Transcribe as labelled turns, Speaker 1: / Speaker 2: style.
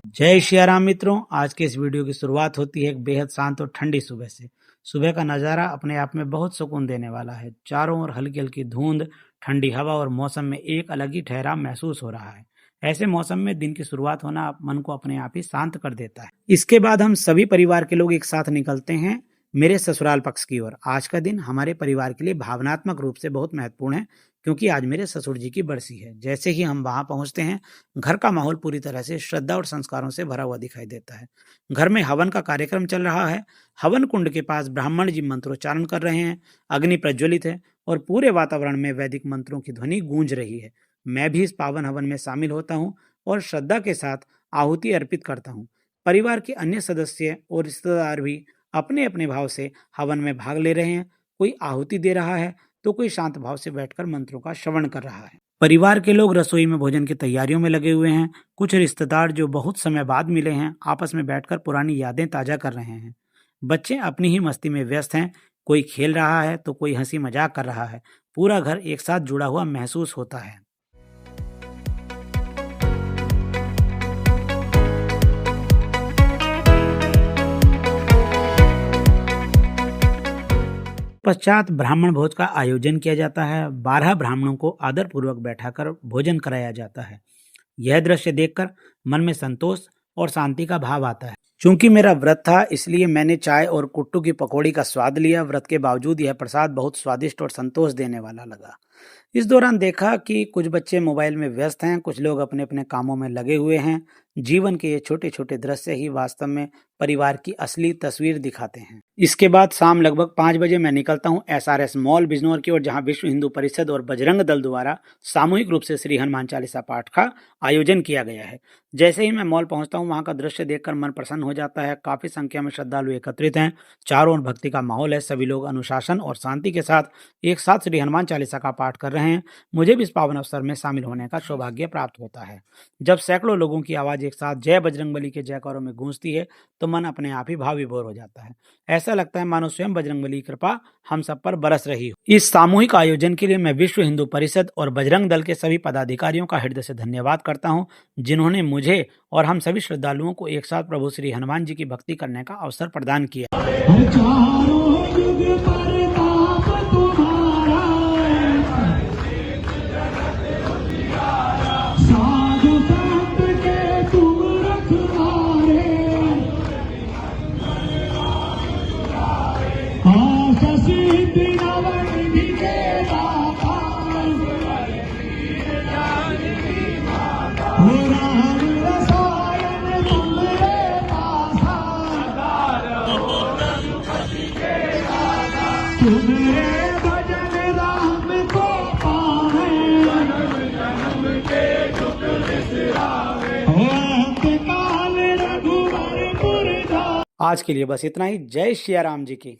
Speaker 1: जय सियाराम मित्रों। आज के इस वीडियो की शुरुआत होती है एक बेहद शांत और ठंडी सुबह से। सुबह का नज़ारा अपने आप में बहुत सुकून देने वाला है। चारों ओर हल्की हल्की धुंध, ठंडी हवा और मौसम में एक अलग ही ठहराव महसूस हो रहा है। ऐसे मौसम में दिन की शुरुआत होना मन को अपने आप ही शांत कर देता है। इसके बाद हम सभी परिवार के लोग एक साथ निकलते हैं मेरे ससुराल पक्ष की ओर। आज का दिन हमारे परिवार के लिए भावनात्मक रूप से बहुत महत्वपूर्ण है, क्योंकि आज मेरे ससुर जी की बरसी है। जैसे ही हम वहां पहुंचते हैं, घर का माहौल पूरी तरह से श्रद्धा और संस्कारों से भरा हुआ दिखाई देता है। घर में हवन का कार्यक्रम चल रहा है। हवन कुंड के पास ब्राह्मण जी मंत्रोच्चारण कर रहे हैं। अग्नि प्रज्वलित है और पूरे वातावरण में वैदिक मंत्रों की ध्वनि गूंज रही है। मैं भी इस पावन हवन में शामिल होता हूँ और श्रद्धा के साथ आहुति अर्पित करता हूँ। परिवार के अन्य सदस्य और रिश्तेदार भी अपने अपने भाव से हवन में भाग ले रहे हैं। कोई आहुति दे रहा है तो कोई शांत भाव से बैठकर मंत्रों का श्रवण कर रहा है। परिवार के लोग रसोई में भोजन की तैयारियों में लगे हुए हैं। कुछ रिश्तेदार जो बहुत समय बाद मिले हैं आपस में बैठकर पुरानी यादें ताजा कर रहे हैं। बच्चे अपनी ही मस्ती में व्यस्त हैं। कोई खेल रहा है तो कोई हंसी मजाक कर रहा है। पूरा घर एक साथ जुड़ा हुआ महसूस होता है। पश्चात ब्राह्मण भोज का आयोजन किया जाता है। 12 ब्राह्मणों को आदर पूर्वक बैठाकर भोजन कराया जाता है। यह दृश्य देखकर मन में संतोष और शांति का भाव आता है। चूंकि मेरा व्रत था, इसलिए मैंने चाय और कुट्टू की पकौड़ी का स्वाद लिया। व्रत के बावजूद यह प्रसाद बहुत स्वादिष्ट और संतोष देने वाला लगा। इस दौरान देखा कि कुछ बच्चे मोबाइल में व्यस्त हैं, कुछ लोग अपने अपने कामों में लगे हुए हैं। जीवन के ये छोटे छोटे दृश्य ही वास्तव में परिवार की असली तस्वीर दिखाते हैं। इसके बाद शाम लगभग 5 बजे मैं निकलता हूँ SRS मॉल बिजनौर की ओर, जहाँ विश्व हिंदू परिषद और बजरंग दल द्वारा सामूहिक रूप से श्री हनुमान चालीसा पाठ का आयोजन किया गया है। जैसे ही मैं मॉल पहुंचता हूँ, वहां का दृश्य देखकर मन प्रसन्न हो जाता है। काफी संख्या में श्रद्धालु एकत्रित हैं। चारों ओर भक्ति का माहौल है। सभी लोग अनुशासन और शांति के साथ एक साथ श्री हनुमान चालीसा का पाठ कर रहे हैं। मुझे भी इस पावन अवसर में शामिल होने का सौभाग्य प्राप्त होता है। जब सैकड़ों लोगों की आवाज एक साथ जय बजरंगबली के जयकारों में गूंजती है तो मन अपने आप ही भाव विभोर हो जाता है। ऐसा लगता है मानो स्वयं बजरंगबली की कृपा हम सब पर बरस रही हो। इस सामूहिक आयोजन के लिए मैं विश्व हिंदू परिषद और बजरंग दल के सभी पदाधिकारियों का हृदय से धन्यवाद करता हूं, जिन्होंने मुझे और हम सभी श्रद्धालुओं को एक साथ प्रभु श्री हनुमान जी की भक्ति करने का अवसर प्रदान किया। आज के लिए बस इतना ही। जय सिया राम जी की।